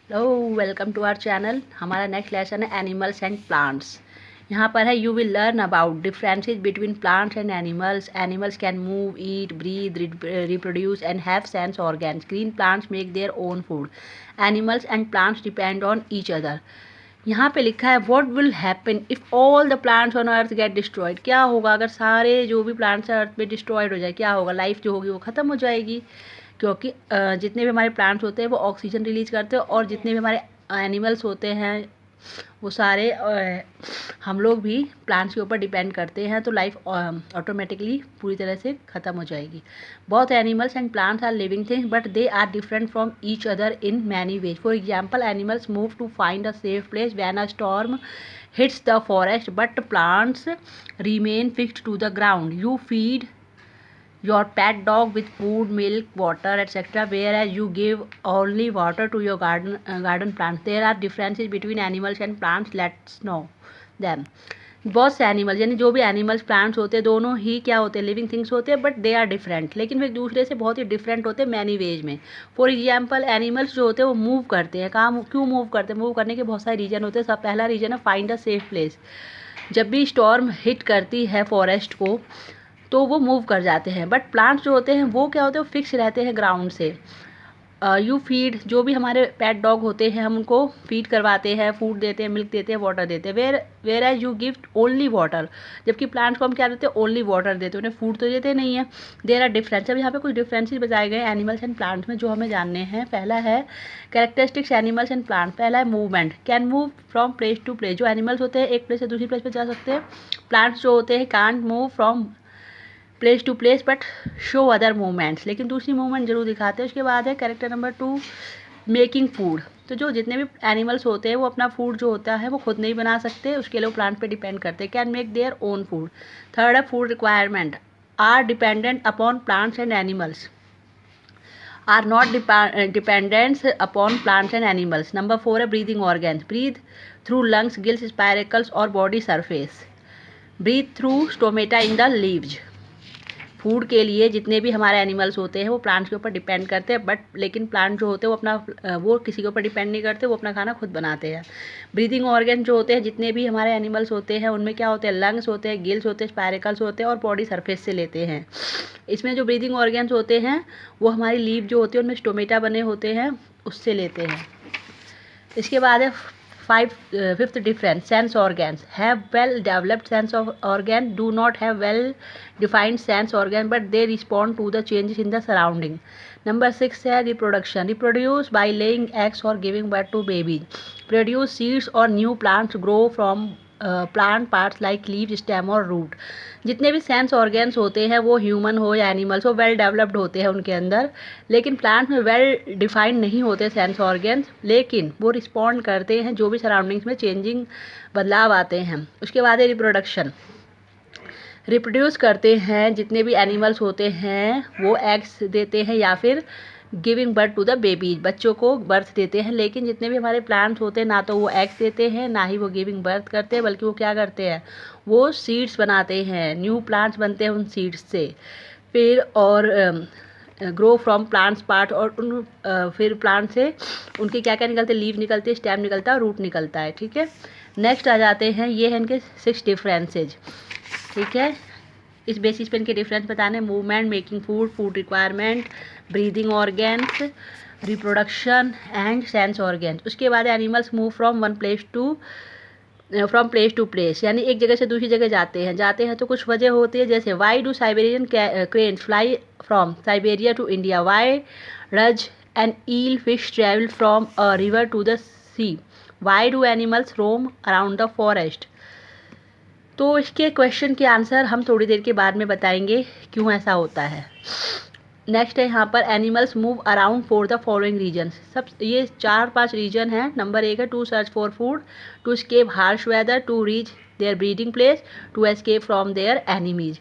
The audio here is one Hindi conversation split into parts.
Hello, welcome to our channel. हमारा नेक्स्ट लेसन है एनिमल्स एंड प्लांट्स। यहाँ पर है you will learn about differences between plants and animals. Animals can move, eat, breathe, reproduce and have sense organs. Green plants make their own food. Animals and plants depend on each other. यहाँ पे लिखा है what will happen if all the plants on earth get destroyed. क्या होगा अगर सारे जो भी प्लांट्स हैं अर्थ पे डिस्ट्रॉयड हो जाए, क्या होगा, लाइफ जो होगी वो ख़त्म हो जाएगी। क्योंकि जितने भी हमारे प्लांट्स होते हैं वो ऑक्सीजन रिलीज करते हैं, और जितने भी हमारे एनिमल्स होते हैं वो सारे हम लोग भी प्लांट्स के ऊपर डिपेंड करते हैं, तो लाइफ ऑटोमेटिकली पूरी तरह से ख़त्म हो जाएगी। बहुत animals and plants are living things but they are different from each other in many ways. For example, animals move to find a safe place when a storm hits the forest, but plants remain fixed to the ground. You feed your pet dog with food, milk, water, etc., whereas you give only water to your garden plants. There are differences between animals and plants. Let's know them. बहुत से एनिमल्स, यानी जो भी एनिमल्स प्लांट्स होते हैं दोनों ही क्या होते हैं, लिविंग थिंग्स होते हैं, बट दे आर डिफरेंट, लेकिन वो एक दूसरे से बहुत ही डिफरेंट होते हैं मैनी वेज में। फॉर एग्जाम्पल, एनिमल्स जो होते हैं वो मूव करते हैं। कहाँ क्यों मूव करते हैं? मूव करने के बहुत सारे रीजन होते हैं। सब पहला रीजन है फाइंड अ सेफ प्लेस। जब भी स्टॉर्म हिट करती है फॉरेस्ट को तो वो मूव कर जाते हैं, बट प्लांट्स जो होते हैं वो क्या होते हैं, फिक्स रहते हैं ग्राउंड से। यू फीड, जो भी हमारे पेट डॉग होते हैं हम उनको फीड करवाते हैं, फूड देते हैं, मिल्क देते हैं, वाटर देते हैं। Whereas you give only water, जबकि प्लांट्स को हम क्या देते हैं, ओनली वाटर देते हैं, उन्हें फूड तो देते नहीं है। There are difference. अब यहाँ पे कुछ डिफरेंसेस बताए गए एनिमल्स एंड प्लांट्स में जो हमें जानने हैं। पहला है कैरेक्टरिस्टिक्स एनिमल्स एंड प्लांट्स। पहला है movement, can move from place to place. जो एनिमल्स होते हैं एक प्लेस से दूसरी प्लेस पर जा सकते हैं। प्लांट्स जो होते हैं can't move from place to place but show other movements, लेकिन दूसरी मूवमेंट जरूर दिखाते हैं। उसके बाद है कैरेक्टर नंबर 2 मेकिंग फूड। तो जो जितने भी एनिमल्स होते हैं वो अपना फूड जो होता है वो खुद नहीं बना सकते, उसके लिए वो प्लांट पे डिपेंड करते हैं। Can make their own food. Third है food requirement, are dependent upon plants and animals, are not dependents upon plants and animals. Number 4 है breathing organs, breathe through lungs, gills, spiracles और body surface, breathe through stomata in the leaves. Food के लिए जितने भी हमारे एनिमल्स होते हैं वो प्लांट्स के ऊपर डिपेंड करते हैं, बट लेकिन प्लांट जो होते हैं वो अपना वो किसी के ऊपर डिपेंड नहीं करते, वो अपना खाना खुद बनाते हैं। ब्रीदिंग ऑर्गन जो होते हैं जितने भी हमारे एनिमल्स होते हैं उनमें क्या होते हैं, लंग्स होते हैं, गिल्स होते हैं, स्पायरिकल्स होते हैं और बॉडी सरफेस से लेते हैं। इसमें जो ब्रीदिंग ऑर्गन्स होते हैं वो हमारी लीव जो होती है उनमें स्टोमेटा बने होते हैं, उससे लेते हैं। इसके बाद है fifth difference sense organs, have well developed sense of organ, do not have well defined sense organ but they respond to the changes in the surrounding. Number 6 है reproduction, reproduce by laying eggs और giving birth to babies, produce seeds और new plants, grow from plant parts like leave, stem और रूट। जितने भी सेंस ऑर्गन्स होते हैं वो ह्यूमन हो या एनिमल्स हो वेल डेवलप्ड होते हैं उनके अंदर, लेकिन प्लांट्स में वेल डिफाइंड नहीं होते सेंस ऑर्गन्स, लेकिन वो रिस्पॉन्ड करते हैं जो भी सराउंडिंग्स में चेंजिंग बदलाव आते हैं। उसके बाद है रिप्रोडक्शन, रिप्रोड्यूस करते हैं जितने भी एनिमल्स होते हैं वो एग्स देते हैं या फिर giving birth to the babies, बच्चों को बर्थ देते हैं। लेकिन जितने भी हमारे प्लांट्स होते हैं ना तो वो एग्स देते हैं ना ही वो गिविंग बर्थ करते हैं, बल्कि वो क्या करते हैं, वो सीड्स बनाते हैं, न्यू प्लांट्स बनते हैं उन सीड्स से। फिर और ग्रो फ्रॉम प्लांट्स पार्ट, और उन फिर प्लांट से उनके क्या क्या निकलते हैं, लीव निकलती है, स्टेम निकलता है, रूट निकलता है। ठीक है, नेक्स्ट आ जाते हैं, ये है इनके 6 डिफरेंसेज। ठीक है, इस बेसिस पे इनके डिफरेंस बताने, movement, making food, food requirement, breathing organs, reproduction and sense organs. उसके बाद animals move from place to place, यानी एक जगह से दूसरी जगह जाते हैं तो कुछ वजह होती है, जैसे why do Siberian cranes fly from Siberia to India, why does an eel fish travel from a river to the sea, why do animals roam around the forest. तो इसके क्वेश्चन के आंसर हम थोड़ी देर के बाद में बताएंगे क्यों ऐसा होता है। नेक्स्ट है यहाँ पर animals move around for the following reason. सब ये 4-5 रीजन है। नंबर 1 है to search for food, to escape harsh weather, to reach their breeding place, to escape from their enemies.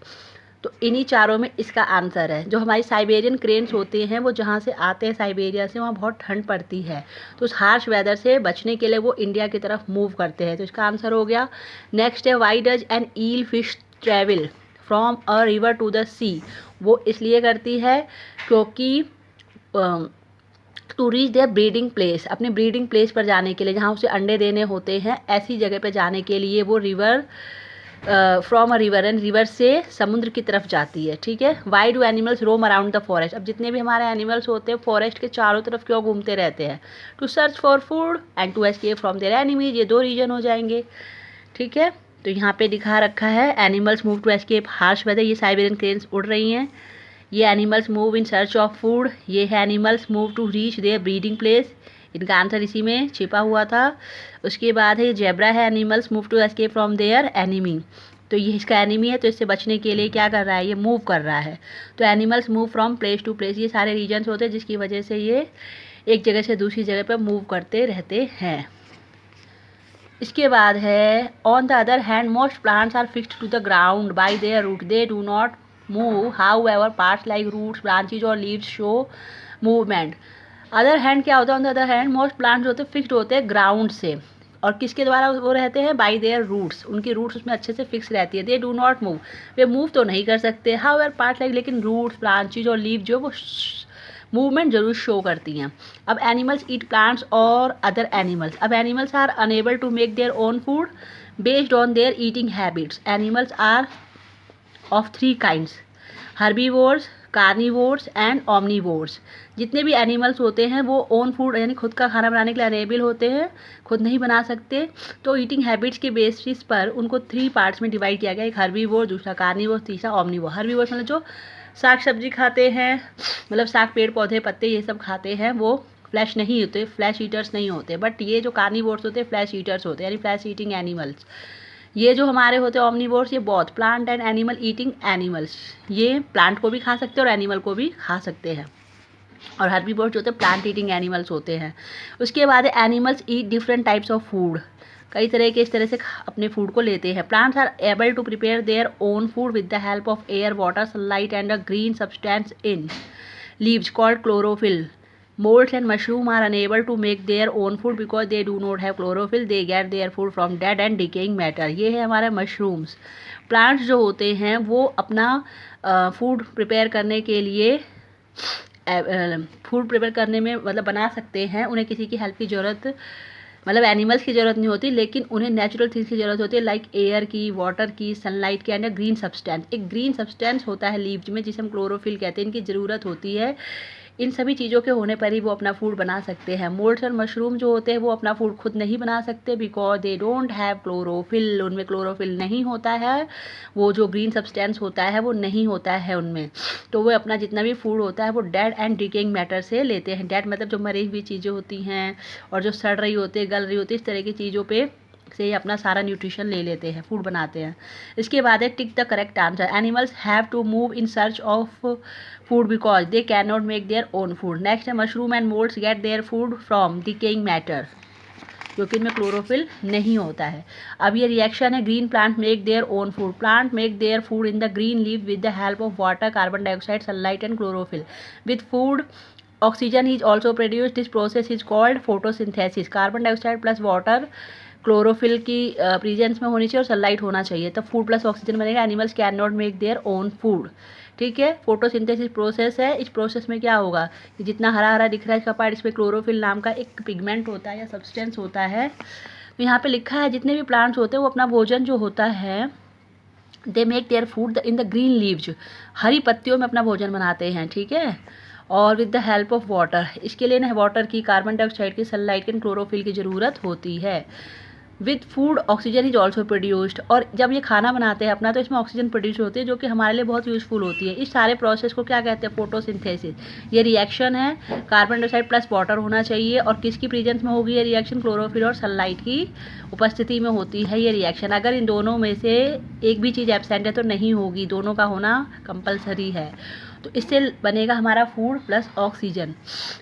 तो इन्हीं चारों में इसका आंसर है। जो हमारी साइबेरियन क्रेन्स होते हैं वो जहाँ से आते हैं साइबेरिया से, वहाँ बहुत ठंड पड़ती है, तो उस हार्श वेदर से बचने के लिए वो इंडिया की तरफ मूव करते हैं, तो इसका आंसर हो गया। नेक्स्ट है why does an eel fish travel from a river to the sea, वो इसलिए करती है क्योंकि to reach their breeding place, अपने ब्रीडिंग प्लेस पर जाने के लिए, जहाँ उसे अंडे देने होते हैं, ऐसी जगह पे जाने के लिए वो river from a river, and river से समुद्र की तरफ जाती है, ठीक है। Y do animals roam around the forest, अब जितने भी हमारे एनिमल्स होते हैं फॉरेस्ट के चारों तरफ क्यों घूमते रहते हैं? To search for food and to escape from their enemies, ये 2 रीजन हो जाएंगे, ठीक है। तो यहाँ पे दिखा रखा है animals move to escape harsh weather, ये साइबेरियन क्रेन्स उड़ रही हैं। ये animals move in search of food, ये है animals move to reach their breeding place, इनका आंसर इसी में छिपा हुआ था। उसके बाद है ये जेब्रा है, animals move to escape from their enemy, तो ये इसका एनिमी है, तो इससे बचने के लिए क्या कर रहा है? ये मूव कर रहा है। तो animals move from place to place, ये सारे रीजन्स होते हैं जिसकी वजह से ये एक जगह से दूसरी जगह पर मूव करते रहते हैं। इसके बाद है on the other hand most plants are fixed to the ground by their root, they do not move, however parts like roots, branches और leaves show movement. Other hand क्या होता है? On the other hand most plants होते हैं फिक्स्ड होते हैं ग्राउंड से, और किसके द्वारा वो रहते हैं? बाय देयर रूट्स, उनकी रूट्स उसमें अच्छे से फिक्स रहती है। दे डू नॉट मूव, वे मूव तो नहीं कर सकते। हाउएवर पार्ट्स लाइक, लेकिन रूट्स, ब्रांचेज और लीव जो वो मूवमेंट जरूर शो करती हैं। अब एनिमल्स ईट प्लांट्स और अदर एनिमल्स, अब animals are unable to make their own food based on their eating habits. Animals are of 3 kinds, herbivores, carnivores and omnivores. जितने भी एनिमल्स होते हैं वो ओन फूड यानी खुद का खाना बनाने के लिए अनेबल होते हैं, खुद नहीं बना सकते। तो ईटिंग हैबिट्स के बेसिस पर उनको 3 पार्ट्स में डिवाइड किया गया, एक हर्बीवोर, दूसरा कार्निवोर, तीसरा ओमनीवोर। हर्बीवोर मतलब जो साग सब्जी खाते हैं, मतलब साग, पेड़ पौधे, पत्ते ये सब खाते हैं, वो फ्लैश नहीं होते, फ्लैश ईटर्स नहीं होते। बट ये जो कार्निवोर्स होते हैं फ्लैश ईटर्स होते हैं, यानी फ्लैश ईटिंग एनिमल्स। ये जो हमारे होते हैं ओमनीवोर्स, ये both plant and animal eating animals, ये प्लांट को भी खा सकते हैं और एनिमल को भी खा सकते हैं। और हर्बीवोर्स जो होते हैं प्लांट ईटिंग एनिमल्स होते हैं। उसके बाद animals eat different types of food, कई तरह के इस तरह से अपने फूड को लेते हैं। Plants are able to prepare their own food with the help of air, water, sunlight and a green substance in leaves called chlorophyll. Molds and mushroom are unable to make their own food because they do not have chlorophyll. They get their food from dead and decaying matter. ये है हमारे मशरूम्स। प्लांट्स जो होते हैं वो अपना फूड प्रिपेयर करने के लिए फूड प्रिपेयर करने में मतलब बना सकते हैं, उन्हें किसी की हेल्प की ज़रूरत मतलब एनिमल्स की ज़रूरत नहीं होती, लेकिन उन्हें नेचुरल थिंग्स की ज़रूरत होती है, लाइक एयर की, वाटर की, सनलाइट की एंड ग्रीन सब्सटेंस। एक ग्रीन सब्सटेंस होता है लीव्स में जिसे हम क्लोरोफिल कहते हैं, इनकी ज़रूरत होती है। इन सभी चीज़ों के होने पर ही वो अपना फूड बना सकते हैं। मोल्ड्स और मशरूम जो होते हैं वो अपना फूड खुद नहीं बना सकते because they don't have chlorophyll, उनमें क्लोरोफिल नहीं होता है, वो जो ग्रीन सब्सटेंस होता है वो नहीं होता है उनमें। तो वो अपना जितना भी फूड होता है वो डेड एंड डिकेइंग मैटर से लेते हैं। डेड मतलब जो मरी हुई चीज़ें होती हैं और जो सड़ रही होती है, गल रही होती है, इस तरह की चीज़ों पे से अपना सारा न्यूट्रिशन ले लेते हैं, फूड बनाते हैं। इसके बाद है tick the correct answer. Animals have to move in search of food because they can not make their own food. Next है mushroom and moulds get their food from decaying matter, क्योंकि इनमें क्लोरोफिल नहीं होता है। अब ये रिएक्शन है green plant make their own food. Plant make their food in the green leave with the help of water, carbon dioxide, sunlight and chlorophyll. With food oxygen is also produced, this process is called photosynthesis. Carbon dioxide plus water chlorophyll की प्रेजेंस में होनी चाहिए और सनलाइट होना चाहिए, तब फूड प्लस ऑक्सीजन बनेगा। Animals can not make their own food, ठीक है। फोटोसिंथेसिस प्रोसेस है, इस प्रोसेस में क्या होगा कि जितना हरा हरा दिख रहा है इसका पार्ट, इसमें क्लोरोफिल नाम का एक पिगमेंट होता है या सब्सटेंस होता है। तो यहाँ पे लिखा है जितने भी प्लांट्स होते हैं वो अपना भोजन जो होता है they make their food in the green leaves, हरी पत्तियों में अपना भोजन बनाते हैं, ठीक है। और with the help of water, इसके लिए ना वाटर की, कार्बन डाइऑक्साइड की, सनलाइट की, क्लोरोफिल की ज़रूरत होती है। With food oxygen is also produced, और जब ये खाना बनाते हैं अपना तो इसमें ऑक्सीजन प्रोड्यूस होती है जो कि हमारे लिए बहुत यूज़फुल होती है। इस सारे प्रोसेस को क्या कहते हैं? फोटोसिंथेसिस। ये रिएक्शन है, कार्बन डाइऑक्साइड प्लस वाटर होना चाहिए, और किसकी प्रेजेंस में होगी ये रिएक्शन? क्लोरोफिल और सनलाइट की उपस्थिति में होती है ये रिएक्शन। अगर इन दोनों में से एक भी चीज़ एब्सेंट है तो नहीं होगी, दोनों का होना कंपलसरी है। तो इससे बनेगा हमारा food plus oxygen.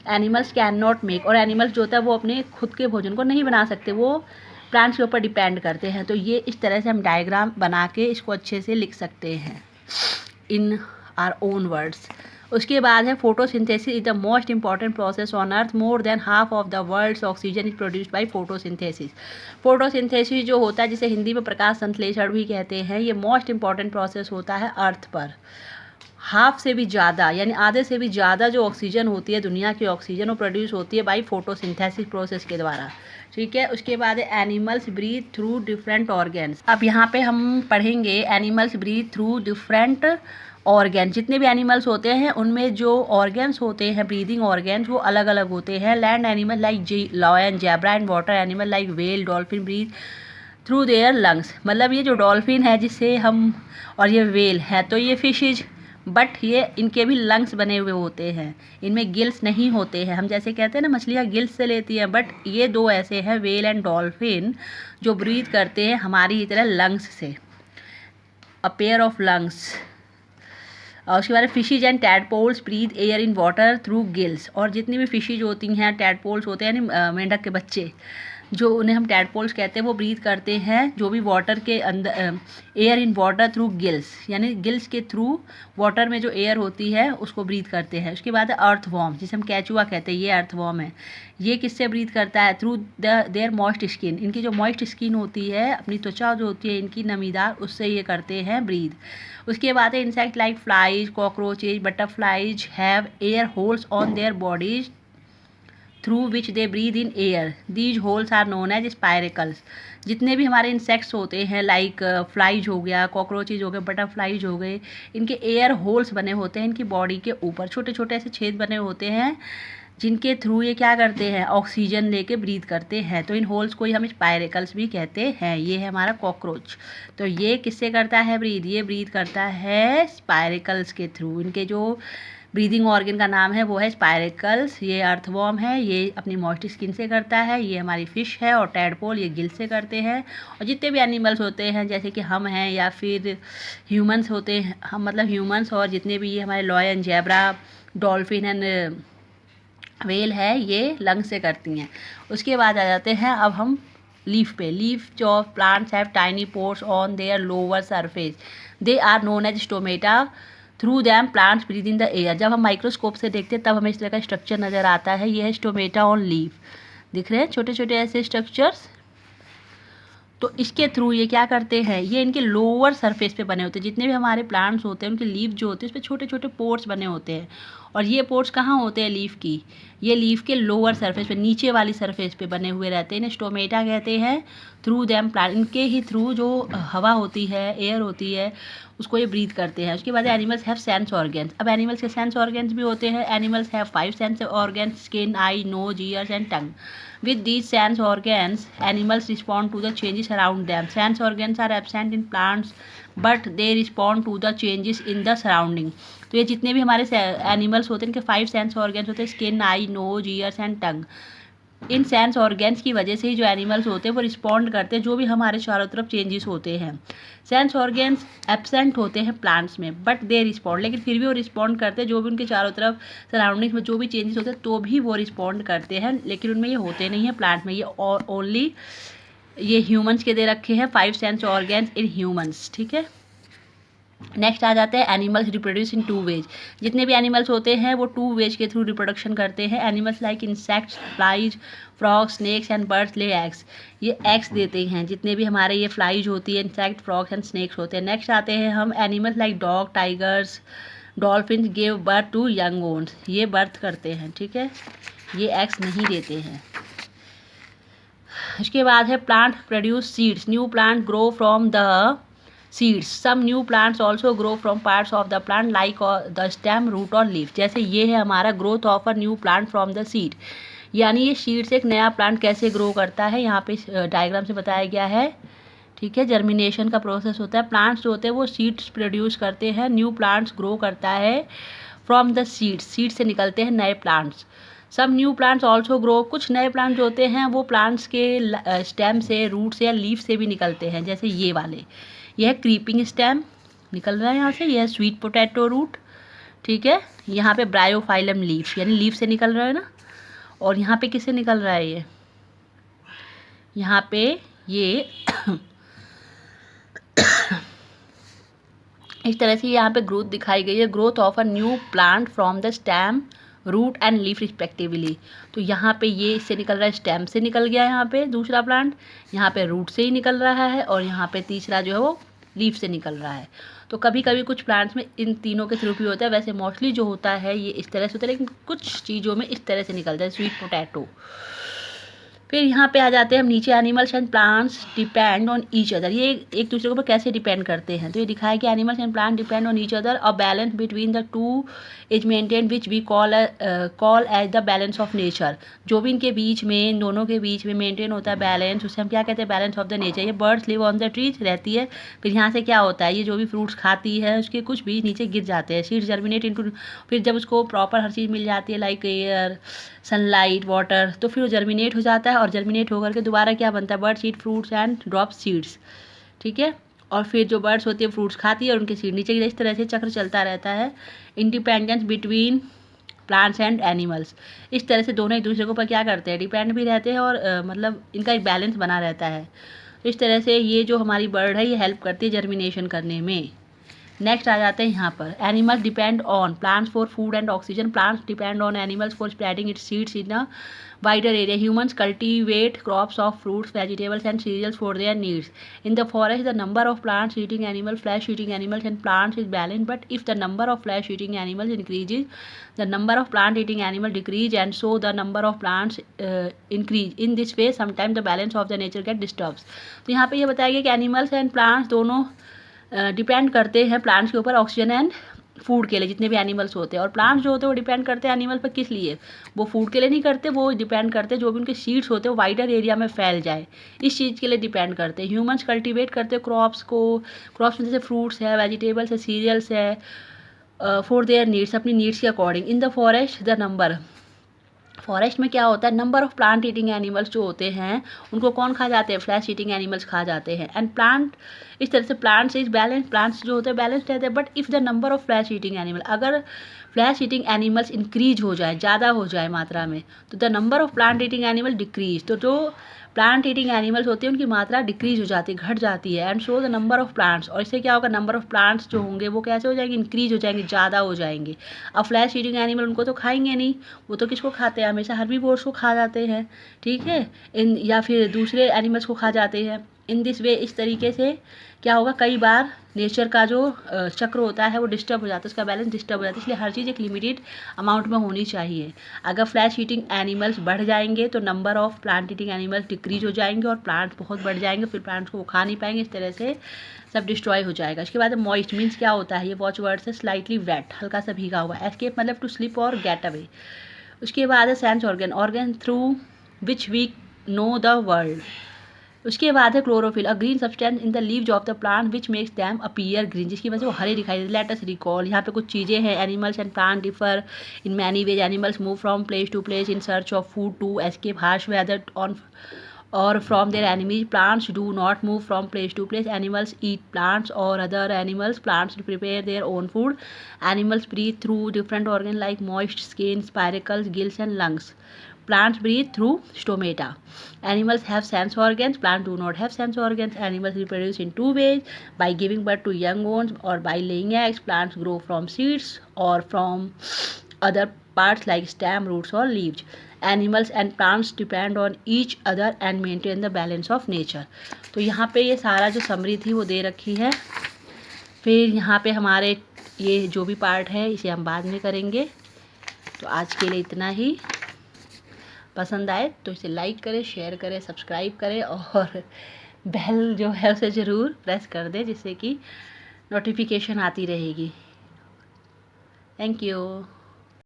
Animals can not make, और एनिमल्स जो होता है वो अपने खुद के भोजन को नहीं बना सकते, वो प्लांट्स के ऊपर डिपेंड करते हैं। तो ये इस तरह से हम डायग्राम बना के इसको अच्छे से लिख सकते हैं इन आवर ओन वर्ड्स। उसके बाद है photosynthesis is the most important process on earth, more than half of the world's oxygen is produced by photosynthesis. Photosynthesis जो होता है जिसे हिंदी में प्रकाश संश्लेषण भी कहते हैं, ये मोस्ट इंपॉर्टेंट प्रोसेस होता है अर्थ पर। हाफ से भी ज़्यादा यानी आधे से भी ज़्यादा जो ऑक्सीजन होती है दुनिया की ऑक्सीजन वो प्रोड्यूस होती है बाई फोटोसिंथेसिस प्रोसेस के द्वारा। ठीक है, उसके बाद animals breathe through different organs. अब यहाँ पे हम पढ़ेंगे animals breathe through different organ. जितने भी एनिमल्स होते हैं उनमें जो ऑर्गेन्स होते हैं ब्रीदिंग ऑर्गेन्स वो अलग अलग होते हैं। Land animal like lion zebra and water animal like whale dolphin breathe through their lungs. मतलब ये जो डॉल्फिन है जिससे हम, और ये व्हेल है तो ये फिशेज, बट ये इनके भी लंग्स बने हुए होते हैं, इनमें गिल्स नहीं होते हैं। हम जैसे कहते हैं ना मछलियाँ गिल्स से लेती हैं, बट ये दो ऐसे हैं व्हेल एंड डॉल्फिन जो ब्रीथ करते हैं हमारी ही तरह लंग्स से, अ पेयर ऑफ लंग्स। और उसके बाद fishes and tadpoles breathe air in water through gills. और जितनी भी फिशेज होती हैं, टैडपोल्स होते हैं यानी मेंढक के बच्चे, जो उन्हें हम टैडपोल्स कहते हैं, वो ब्रीथ करते हैं जो भी वाटर के अंदर, air in water through gills, यानी गिल्स के थ्रू वाटर में जो एयर होती है उसको ब्रीथ करते हैं। उसके बाद अर्थवॉर्म जिसे हम कैचुआ कहते हैं, ये अर्थवॉर्म है। ये किससे ब्रीथ करता है? Through their moist skin. इनकी जो मॉइस्ट स्किन होती है, अपनी त्वचा जो होती है इनकी नमीदार, उससे ये करते हैं ब्रीथ। उसके बाद है insect like flies cockroaches butterflies have air holes on their bodies through which they breathe in air, these holes are known as spiracles. जितने भी हमारे इंसेक्ट्स होते हैं लाइक फ्लाइज हो गया, कॉकरोचेज हो गए, बटरफ्लाइज हो गए, इनके एयर होल्स बने होते हैं इनकी बॉडी के ऊपर, छोटे छोटे ऐसे छेद बने होते हैं जिनके थ्रू ये क्या करते हैं, ऑक्सीजन लेके ब्रीथ करते हैं। तो इन होल्स को ही हम स्पायरिकल्स भी कहते हैं। ये है हमारा कॉकरोच, तो ये किससे करता है ब्रीथ? ये ब्रीथ करता है स्पायरिकल्स के थ्रू। इनके जो ब्रीदिंग ऑर्गन का नाम है वो है स्पायरिकल्स। ये अर्थवॉर्म है, ये अपनी मॉइस्ट स्किन से करता है। ये हमारी फिश है, और टैडपोल ये गिल से करते हैं। और जितने भी एनिमल्स होते हैं जैसे कि हम हैं या फिर ह्यूमंस होते हैं, हम मतलब ह्यूमंस, और जितने भी ये हमारे lion zebra dolphin and whale है, ये लंग से करती हैं। उसके बाद आ जाते हैं अब हम लीफ पे। Leaf of plants have tiny pores on their lower surface, they are known as stomata, through them plants breathe in the air. जब हम माइक्रोस्कोप से देखते हैं तब हमें इस तरह का स्ट्रक्चर नज़र आता है। ये है स्टोमेटा ऑन लीफ, दिख रहे हैं छोटे छोटे ऐसे स्ट्रक्चर्स। तो इसके थ्रू ये क्या करते हैं, ये इनके लोअर सरफेस पे बने होते हैं। जितने भी हमारे प्लांट्स होते हैं उनके लीफ जो होते हैं उस पर छोटे छोटे पोर्स बने होते हैं। और ये पोर्स कहाँ होते हैं लीफ की? ये लीफ के लोअर सरफेस पे, नीचे वाली सरफेस पे बने हुए रहते हैं। इन्हें स्टोमेटा कहते हैं। थ्रू दैम प्लांट, इनके ही थ्रू जो हवा होती है, एयर होती है, उसको ये ब्रीथ करते हैं। उसके बाद एनिमल्स हैव सेंस ऑर्गन्स। अब एनिमल्स के सेंस ऑर्गन्स भी होते हैं। Animals have 5 sense organs, skin, eye, nose, ears and tongue. With these sense organs, animals respond to the changes around them. Sense organs are absent in plants, but they respond to the changes in the surrounding. तो ये जितने भी हमारे एनिमल्स होते हैं इनके 5 सेंस ऑर्गन्स होते हैं, skin, eye, nose, ears and tongue. इन सेंस ऑर्गन्स की वजह से ही जो एनिमल्स होते हैं वो रिस्पॉन्ड करते हैं जो भी हमारे चारों तरफ चेंजेस होते हैं। सेंस ऑर्गन्स एब्सेंट होते हैं प्लांट्स में, बट दे रिस्पॉन्ड, लेकिन फिर भी वो रिस्पॉन्ड करते हैं जो भी उनके चारों तरफ सराउंडिंग्स में जो भी चेंजेस होते हैं तो भी वो रिस्पॉन्ड करते हैं, लेकिन उनमें ये होते नहीं हैं प्लांट में। ये ओनली ये ह्यूमन्स के दे रखे हैं 5 सेंस ऑर्गन्स इन ह्यूमन्स। ठीक है, नेक्स्ट आ जाते हैं एनिमल्स रिप्रोड्यूस इन 2 वेज। जितने भी एनिमल्स होते हैं वो 2 वेज के थ्रू रिप्रोडक्शन करते हैं। Animals like insects, flies, frogs, snakes and birds lay eggs. ये एग्स देते हैं। जितने भी हमारे ये फ्लाइज होती है, इंसेक्ट, फ्रॉग्स एंड स्नेक्स होते हैं। नेक्स्ट आते हैं हम animals like dog, tigers, dolphin give birth to young ones. ये बर्थ करते हैं, ठीक है, ये एग्स नहीं देते हैं। उसके बाद है plant produce seeds, new plant grow from the seeds. Some new plants also grow from parts of the plant like the stem, root और leaf. जैसे ये है हमारा growth of a new plant from the seed, यानी ये सीड से एक नया प्लांट कैसे ग्रो करता है, यहाँ पे डायग्राम से बताया गया है। ठीक है, जर्मिनेशन का प्रोसेस होता है। प्लांट्स जो होते हैं वो सीड्स प्रोड्यूस करते हैं, न्यू प्लांट्स ग्रो करता है फ्रॉम द सीड्स, सीड से निकलते हैं नए प्लांट्स। सब न्यू प्लांट्स ऑल्सो ग्रो, कुछ नए प्लांट जो होते हैं वो प्लांट्स के स्टेम से, रूट से या लीफ से भी निकलते हैं। जैसे ये वाले, यह है क्रीपिंग स्टेम निकल रहा है यहाँ से, यह है स्वीट पोटैटो रूट। ठीक है, यहाँ पे ब्रायोफाइलम लीफ, यानी लीफ से निकल रहा है ना। और यहाँ पे किससे निकल रहा है ये, यहाँ पे ये इस तरह से यहाँ पे ग्रोथ दिखाई गई है, growth of a new plant from the stem, root and leaf respectively. तो यहाँ पे ये इससे निकल रहा है, स्टेम से निकल गया यहाँ पे दूसरा प्लांट, यहाँ पे रूट से ही निकल रहा है, और यहाँ पे तीसरा जो है वो लीफ से निकल रहा है। तो कभी कभी कुछ प्लांट्स में इन तीनों के थ्रू भी होता है, वैसे मोस्टली जो होता है ये इस तरह से होता है, लेकिन कुछ चीज़ों में इस तरह से निकलता है, स्वीट पोटैटो। फिर यहाँ पे आ जाते हैं हम नीचे, animals and plants depend on each other. ये एक दूसरे के ऊपर कैसे डिपेंड करते हैं, तो ये दिखा है कि animals and plant depend on each other, a balance between the two is maintain which we call as the balance of nature. जो भी इनके बीच में, इन दोनों के बीच में मेंटेन होता है बैलेंस, उसे हम क्या कहते हैं, बैलेंस ऑफ द नेचर। ये birds live on the trees रहती है, फिर यहाँ से क्या होता है, ये जो भी फ्रूट्स खाती है उसके कुछ बीज नीचे गिर जाते हैं, सीड्स जर्मिनेट इनटू, फिर जब उसको प्रॉपर हर चीज़ मिल जाती है लाइक एयर, सनलाइट, वाटर, तो फिर वो जर्मिनेट हो जाता है, और जर्मिनेट होकर के दोबारा क्या बनता है, birds eat fruits and drop seeds. ठीक है, और फिर जो बर्ड्स होती है फ्रूट्स खाती है और उनके सीड नीचे, इस तरह से चक्र चलता रहता है। Independence between plants and animals, इस तरह से दोनों एक दूसरे के ऊपर क्या करते हैं, डिपेंड भी रहते हैं, और मतलब इनका एक बैलेंस बना रहता है। तो इस तरह से ये जो हमारी बर्ड है ये हेल्प करती है जर्मिनेशन करने में। नेक्स्ट आ जाते हैं यहाँ पर, animals depend on plants for food and oxygen, plants depend on animals for spreading it's seeds in a wider area. Humans cultivate crops of fruits, vegetables and cereals for their needs. In the forest, the number of plants eating animals, flesh eating animals and plants is balanced, but if the number of flesh eating animals increases, the number of plant eating animals decrease, and so the number of plants increase. In this way, sometimes the balance of the nature get disturbed. तो यहाँ पे ये बताया गया कि एनिमल्स एंड प्लांट्स दोनों डिपेंड करते हैं प्लांट्स के ऊपर ऑक्सीजन एंड फूड के लिए, जितने भी एनिमल्स होते हैं, और प्लांट्स जो होते हैं वो डिपेंड करते हैं एनिमल पर, किस लिए, वो फूड के लिए नहीं करते, वो डिपेंड करते हैं जो भी उनके सीड्स होते हैं वो वाइडर एरिया में फैल जाए, इस चीज़ के लिए डिपेंड करते हैं। ह्यूमंस कल्टीवेट करते हैं क्रॉप्स को, क्रॉप्स में जैसे फ्रूट्स है, वेजिटेबल्स है, सीरियल्स है, फॉर देयर नीड्स, अपनी नीड्स के according. In the forest the number, forest में क्या होता है, number of plant eating animals जो होते हैं उनको कौन खा जाते हैं, फ्लैश ईटिंग एनिमल्स खा जाते हैं। एंड प्लांट, इस तरह से प्लांट्स इज बैलेंस, प्लांट्स जो होते हैं बैलेंस रहते हैं, but if the number of flesh eating animal, अगर फ्लैश ईटिंग एनिमल्स इंक्रीज हो जाए, ज़्यादा हो जाए मात्रा में, तो the number of plant eating animal decrease, तो जो प्लांट ईटिंग एनिमल्स होते हैं उनकी मात्रा डिक्रीज हो जाती है, घट जाती है। And show the number of plants, और इससे क्या होगा, नंबर ऑफ प्लांट्स जो होंगे वो कैसे हो जाएंगे, इंक्रीज हो जाएंगे, ज़्यादा हो जाएंगे। अब फ्लैश ईटिंग एनिमल उनको तो खाएंगे नहीं, वो तो किसको खाते हैं, हमेशा हर्बीवोर्स को खा जाते हैं। ठीक है, इन या फिर दूसरे एनिमल्स को खा जाते हैं। इन दिस वे, इस तरीके से क्या होगा, कई बार नेचर का जो चक्र होता है वो डिस्टर्ब हो जाता है, उसका बैलेंस डिस्टर्ब हो जाता है, इसलिए हर चीज़ एक लिमिटेड अमाउंट में होनी चाहिए। अगर फ्लैश ईटिंग एनिमल्स बढ़ जाएंगे तो number of plant eating animals decrease हो जाएंगे, और प्लांट्स बहुत बढ़ जाएंगे, फिर प्लांट्स को वो खा नहीं पाएंगे, इस तरह से सब डिस्ट्रॉय हो जाएगा। इसके बाद मॉइस्ट मीन्स क्या होता है, ये वॉच वर्ड से स्लाइटली वेट, हल्का सा भीगा हुआ। एस्केप मतलब टू स्लिप और गेट अवे। उसके बाद है sense organ, organ through which we know the world. उसके बाद है chlorophyll, a green substance in the leaves of the plant which makes them appear green, जिसकी वजह से वो हरे दिखाई देते। लेट अस रिकॉल, यहाँ पे कुछ चीज़ें हैं, animals and plant differ in many ways, animals move from place to place in search of food to escape harsh weather on or from their enemies. Plants do not move from place to place. Animals eat plants or other animals. Plants prepare their own food. Animals breathe through different organs like moist skin, spiracles, gills and lungs. Plants breathe through stomata. Animals have sense organs. Plants do not have sense organs. Animals reproduce in two ways, by giving birth to young ones or by laying eggs. Plants grow from seeds or from other parts like stem, roots or leaves. Animals and plants depend on each other and maintain the balance of nature. तो यहाँ पे ये सारा जो समरी थी वो दे रखी है। फिर यहाँ पे हमारे ये जो भी पार्ट है इसे हम बाद में करेंगे। तो आज के लिए इतना ही। पसंद आए तो इसे लाइक करें, शेयर करें, सब्सक्राइब करें, और बेल जो है उसे ज़रूर प्रेस कर दें, जिससे कि नोटिफिकेशन आती रहेगी। Thank you.